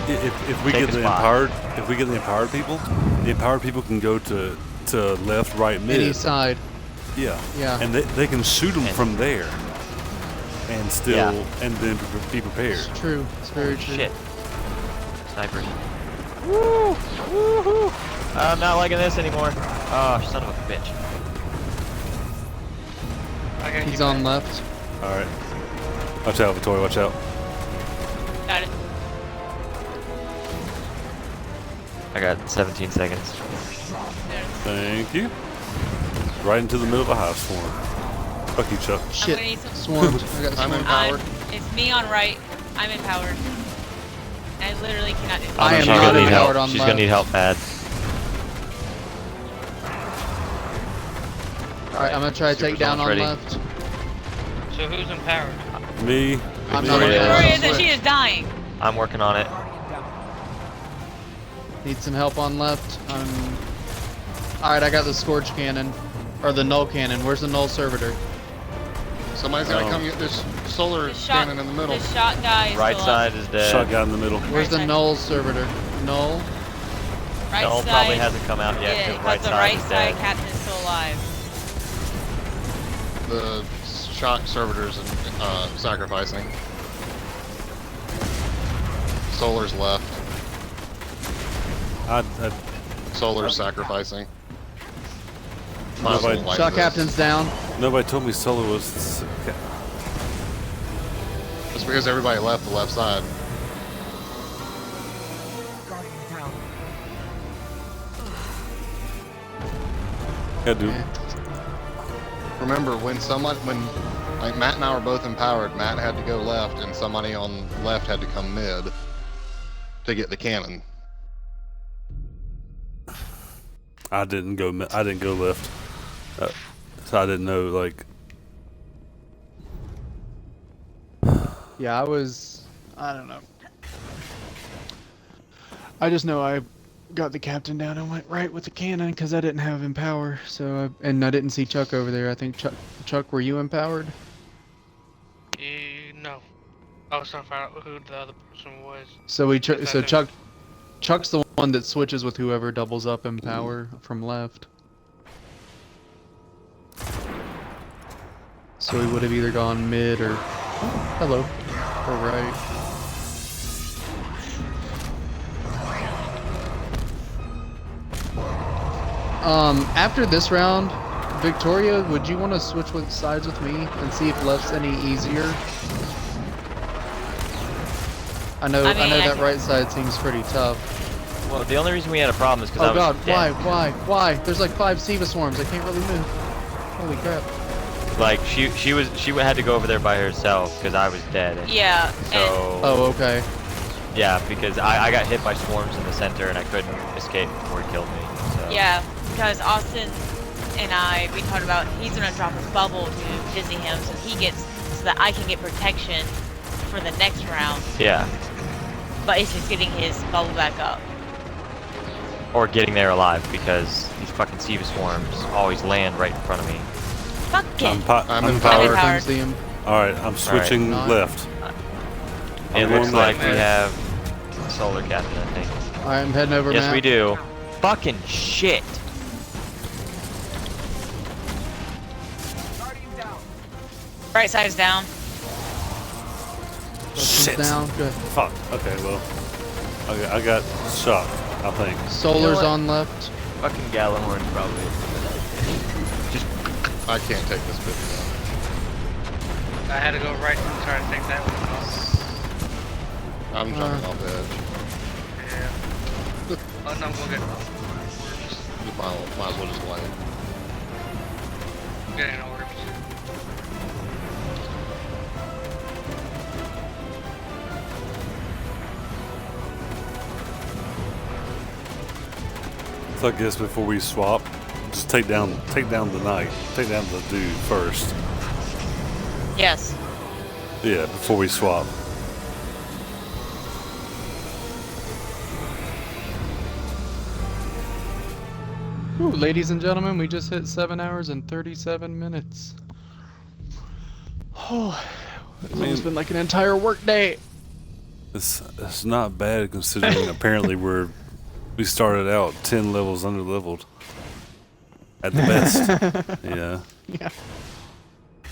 If we get the empowered people can go to left, right, mid. Any side. Yeah. Yeah. And they can shoot them from there, and still and then be prepared. It's true. It's very true. Shit. Snipers. Woo! Woohoo! I'm not liking this anymore. Oh, son of a bitch. He's on left. All right. Watch out, Vittoria. Watch out. Got it. I got 17 seconds. Thank you. Right into the middle of a house swarm. Fuck you, Chuck. Shit. I'm gonna need some. Swarmed. I got I'm swarmed. empowered. It's me on right. I'm empowered. I literally cannot do I am She's not gonna need empowered help. on She's left. gonna need help bad. Alright, I'm gonna try to take down on ready. left. So who's empowered? Me. I'm me. not Victoria. empowered. Victoria says she is dying. I'm working on it. Need some help on left. Alright, I got the Scorch Cannon. Or the Null Cannon. Where's the Null Servitor? Somebody's gotta come get this solar The shot, cannon in the middle. The shot guy is Right still side up. is dead. Shotgun in the middle. Where's the side. Null Servitor? Null? Right No, side. probably hasn't come out yet. Yeah, 'cause because right the side right is side dead. captain is still alive. The shock servitors and sacrificing. Solar's left. I Solar's sacrificing. Might as Nobody- well light Shot this. Captain's down. nobody told me Solo was. Just because everybody left the left side. Gotta do. Remember when like Matt and I were both empowered, Matt had to go left and somebody on left had to come mid to get the cannon. I didn't go left. So I didn't know, like. Yeah, I don't know. I just know I got the captain down and went right with the cannon because I didn't have empower. And I didn't see Chuck over there. I think Chuck, were you empowered? No. I was trying to find out who the other person was. So Yes, I do. Chuck's the one that switches with whoever doubles up empower from left. So he would have either gone mid or hello or right. After this round, Victoria, would you want to switch with sides with me and see if left's any easier? I know that right side seems pretty tough. Well, the only reason we had a problem is because Oh I god, was dead. why? There's like 5 Siva swarms. I can't really move. Holy crap. Like she had to go over there by herself because I was dead. And Yeah. so Oh, okay. yeah, because I got hit by swarms in the center and I couldn't escape before he killed me. So. Yeah, because Austin and we talked about he's gonna drop his bubble to dizzy him so that I can get protection for the next round. Yeah. But it's just getting his bubble back up. Or getting there alive because these fucking Siva swarms always land right in front of me. Fuck it. I'm empowered. empowered. Empowered. See him. Alright, I'm switching Nine. left. It I'm looks going like left. we have solar captain, I think. I'm heading over. Yes, Matt. we do. Fucking shit. Right side's down. Shit. Down. Good. Fuck. Okay, well. Okay, I got shot, I think. Solar's what? on left. Fucking Gallahorn probably. I can't take this bit down. I had to go right and try to take that one off. I'm jumping off the edge. Yeah. Oh no, we'll get You might as well just land. getting orbs. So I guess before we swap, just take down the knight. Take down the dude first. Yes. Yeah, before we swap. Ooh, ladies and gentlemen, we just hit 7 hours and 37 minutes. Oh, it's almost been like an entire work day. It's not bad considering apparently we started out 10 levels under leveled. At the best. Yeah. Yeah.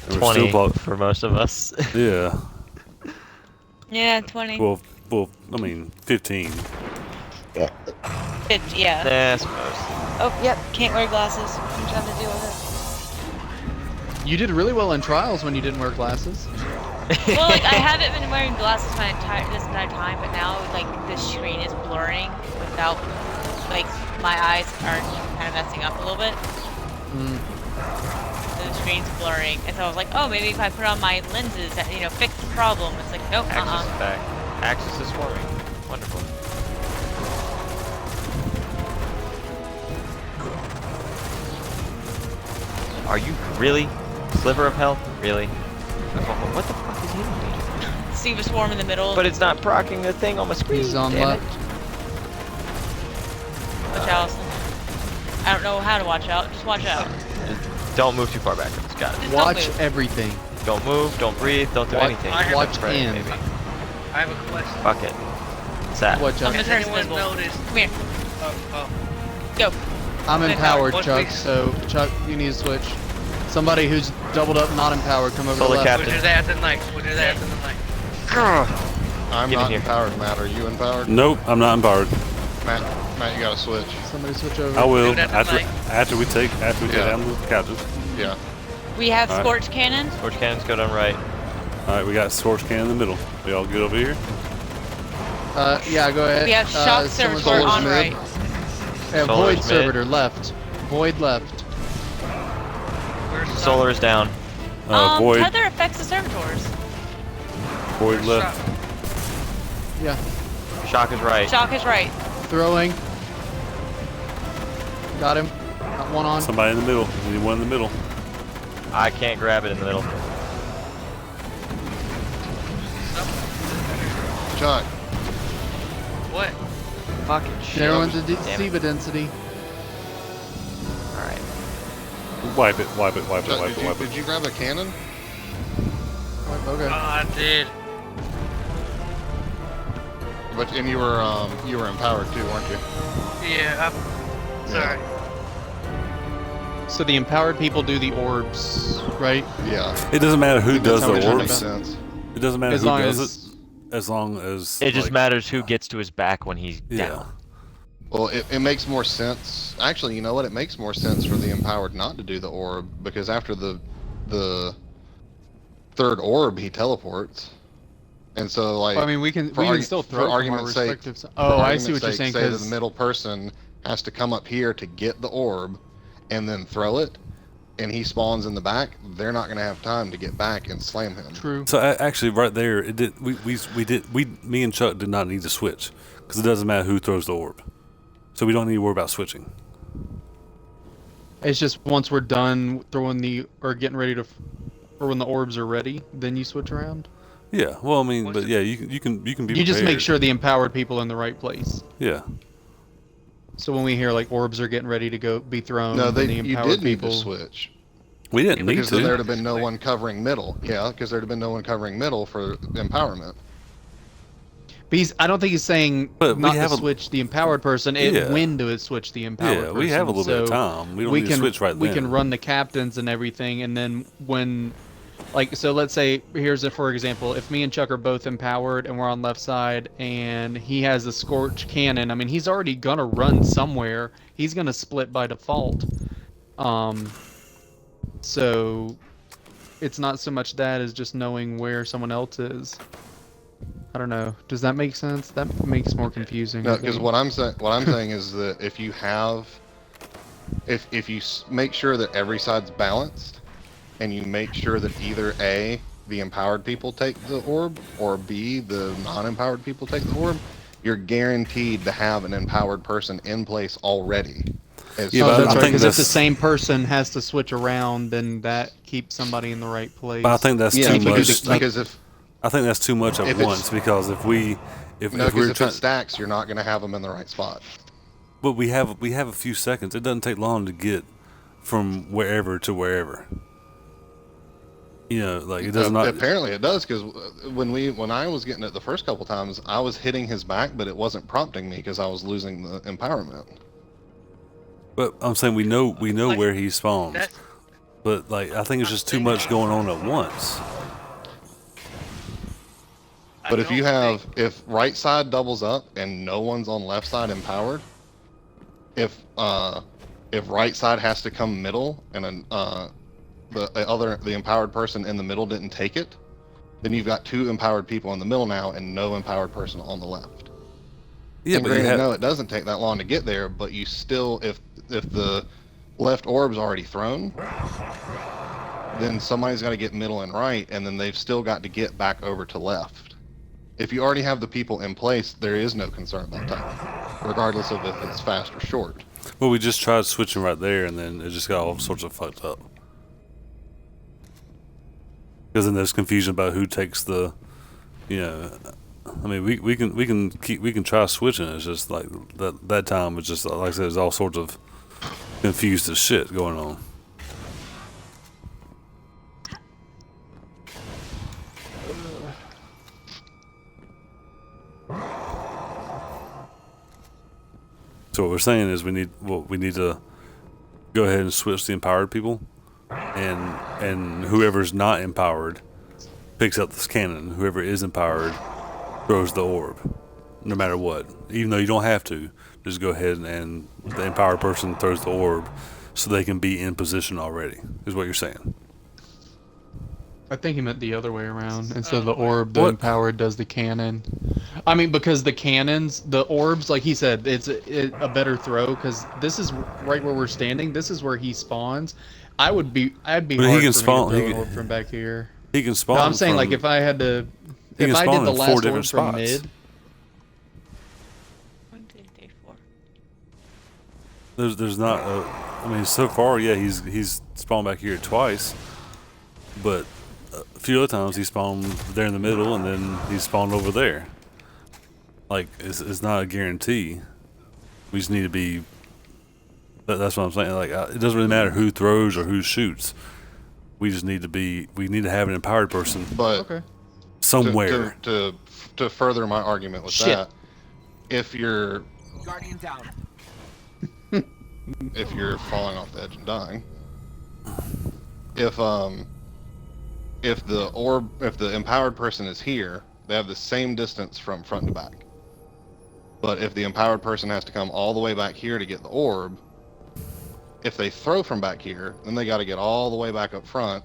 And we're 20 still for most of us. yeah. Yeah, 20. Well, I mean, 15. 50, yeah. Yeah, I suppose. Oh, yep. Can't wear glasses. I'm trying to deal with You did really well in trials when you didn't wear glasses. it. Well, like, I haven't been wearing glasses this entire time, but now, like, the screen is blurring without, like, my eyes are kind of messing up a little bit. So the screen's blurring. And so I was like, oh, maybe if I put on my lenses, that, fix the problem. It's like, nope, Axis is back. Axis is swarming. Wonderful. Are you really? Sliver of health? Really? What the fuck is hitting me? See the swarm in the middle. But it's not proccing the thing on my screen. He's on damn left. it. Watch out. I don't know how to watch out. Just watch out. Just don't move too far backwards. Got it. Just Watch don't move. everything. Don't move, don't breathe, don't do anything. I have Watch Pray, in. maybe. I have a question. Fuck it. What's that? Watch out. I'm Has gonna turn anyone invisible. noticed? Come here. Go. I'm Okay, empowered, what Chuck, please? so Chuck, you need to switch. Somebody who's doubled up not empowered, come over Solar to the left. Captain. Switch his ass in light. Switch his ass in the light. I'm Get in not here. empowered, Matt. Are you empowered? Nope, I'm not empowered. Matt, you gotta switch. Somebody switch over. I will Do that tonight. after we take Yeah. down the captives. Yeah. We have Alright. Scorch Cannon. Scorch cannons go down right. All right, we got Scorch Cannon in the middle. We all good over here. Yeah, go ahead. We have Shock someone's Servitor Solar's on mid. right. Yeah, Solar's Void mid. Servitor left. Void left. Where's the Solar is down. Void Tether affects the servitors. Void left. Yeah. Shock is right. Shock is right. Throwing. Got him. Got one on. Somebody in the middle. We need one in the middle. I can't grab it in the middle. Chuck, What? Fucking shit. There went the Damn it. SIVA density. Alright. Wipe it. Wipe it. did you grab a cannon? Okay. I did. And you were empowered too, weren't you? Yeah. Sorry. So the empowered people do the orbs, right? Yeah. It doesn't matter who does how we the talked Makes orbs. about- sense. It doesn't matter As who long does as- it. As long as It just like, matters who gets to his back when he's Yeah. down. Well, it makes more sense. Actually, you know what? It makes more sense for the empowered not to do the orb because after the third orb, he teleports, and so like. Well, I mean, we can still for throw from our argument's sake. respective. For Oh, I see argument's what you're sake, saying. Say that 'Cause the middle person has to come up here to get the orb, and then throw it, and he spawns in the back. They're not gonna have time to get back and slam him. true. So actually, right there, it did. Me and Chuck did not need to switch because it doesn't matter who throws the orb, so we don't need to worry about switching. It's just once we're done throwing or getting ready to, or when the orbs are ready, then you switch around. Yeah. Well, I mean, What's but yeah, you can be. You just make prepared. sure the empowered people are in the right place. Yeah. So when we hear like orbs are getting ready to be thrown, No, then the you empowered did need people. to switch We didn't need because to. then there'd have been no one covering middle. Yeah, because there'd have been no one covering middle for empowerment. But I don't think he's saying But we not have to a- switch the empowered person. Yeah. When to switch the empowered Yeah, person. we have a little bit of So time. We don't need to can switch right we then. can run the captains and everything, and then when, like, so let's say for example, if me and Chuck are both empowered and we're on left side, and he has a Scorch cannon. I mean, he's already gonna run somewhere. He's gonna split by default. So it's not so much that as just knowing where someone else is. I don't know. Does that make sense? That makes more confusing. No, I because think. what I'm saying is that if you make sure that every side's balanced, and you make sure that either A, the empowered people take the orb, or B, the non-empowered people take the orb, you're guaranteed to have an empowered person in place already. Yeah, Oh, but that's I right. think Because if the that's- same person has to switch around, then that keeps somebody in the right place. But I think that's Yeah, too much. because if I think that's too much if at it's- once because if we're it trying, stacks, you're not going to have them in the right spot. but we have a few seconds. It doesn't take long to get from wherever to wherever. You know, like it does not. Apparently it does, because when I was getting it the first couple times, I was hitting his back, but it wasn't prompting me because I was losing the empowerment. But I'm saying we know Like, where he spawns. That's But like I think it's just too much going on at once. But if right side doubles up and no one's on left side empowered, if right side has to come middle and then the empowered person in the middle didn't take it, then you've got 2 empowered people in the middle now and no empowered person on the left. Yeah, and but you granted, have, no, it doesn't take that long to get there, but you still, if the left orb's already thrown, then somebody's got to get middle and right, and then they've still got to get back over to left. If you already have the people in place, there is no concern about time, regardless of if it's fast or short. well, we just tried switching right there, and then it just got all sorts of fucked up. Because then there's confusion about who takes the, you know, I mean, we can try switching. It's just like that time was just like I said, there's all sorts of confused as shit going on. So what we're saying is we need to go ahead and switch the empowered people, and whoever's not empowered picks up this cannon. Whoever is empowered throws the orb, no matter what. Even though you don't have to, just go ahead and the empowered person throws the orb, so they can be in position already. Is what you're saying? I think he meant the other way around. Instead of the orb, the What? empowered does the cannon. I mean, because the cannons, the orbs, like he said, it's a better throw, because this is right where we're standing. This is where he spawns. I'd be But hard he for can me spawn- to he throw an can- orb from back here. He can spawn. No, I'm saying, from, like, if I had to... he If can I spawn did the in last 4 orb different from spots. mid... 1, 2, 3, 4. There's not. I mean, so far, yeah, he's spawned back here twice, but a few other times he spawned there in the middle, and then he spawned over there. Like it's not a guarantee. We just need to be. That's what I'm saying. Like it doesn't really matter who throws or who shoots. We just need to be. We need to have an empowered person But Okay. somewhere. to further my argument with Shit. that, if you're Guardian down. if you're falling off the edge and dying, if the empowered person is here, they have the same distance from front to back. But if the empowered person has to come all the way back here to get the orb, if they throw from back here, then they got to get all the way back up front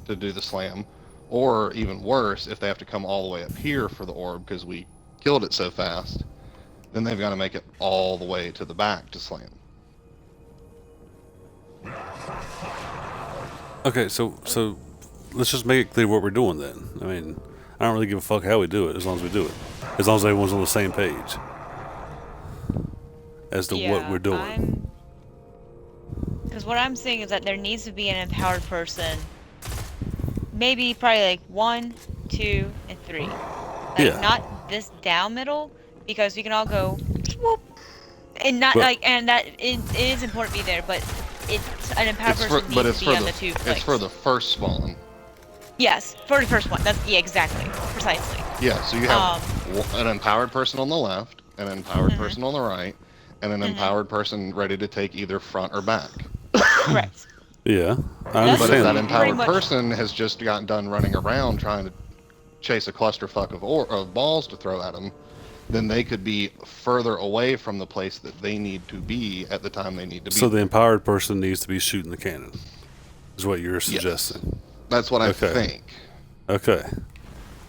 to do the slam. Or even worse, if they have to come all the way up here for the orb because we killed it so fast, then they've got to make it all the way to the back to slam. Okay, so let's just make it clear what we're doing then. I mean, I don't really give a fuck how we do it, as long as we do it. As long as everyone's on the same page as to what we're doing. Because what I'm saying is that there needs to be an empowered person. Maybe probably like 1, 2, and 3. Like, Yeah. not this down middle, because we can all go whoop, and not But- and that it is important to be there, but it's an empowered person needs to be on the 2 it's flanks. for the first spawn. Yes, for the first one. That's exactly, precisely. Yeah, so you have an empowered person on the left, an empowered person on the right, and an empowered person ready to take either front or back. Correct. Yeah, I That's But if understand. that Pretty empowered much- person has just gotten done running around trying to chase a clusterfuck of balls to throw at them, then they could be further away from the place that they need to be at the time they need to be. So the empowered person needs to be shooting the cannon, is what you're suggesting. That's what I Okay. think. Okay.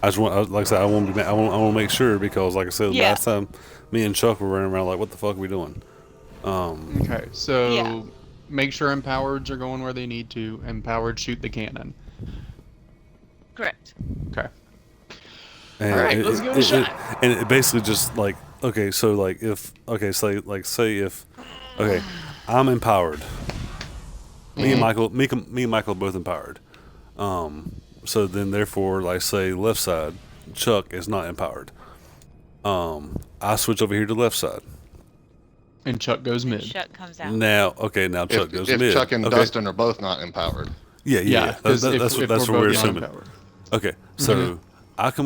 I just want, like I said, I want to make sure, because, like I said, Yeah. last time me and Chuck were running around like, what the fuck are we doing? Okay, so Yeah. make sure empowereds are going where they need to. Empowered shoot the cannon. Correct. Okay. And Alright, let's give it a shot. And it basically just like, okay, so like if, okay, say if, okay, I'm empowered. Me and Michael are both empowered. So then therefore, like say left side, Chuck is not empowered. I switch over here to left side. And Chuck goes mid. Shut comes out. Now Chuck goes If mid. Chuck and Okay. Dustin are both not empowered. Yeah. 'cause if That's what we're both assuming. non-empowered. Okay, so I come over.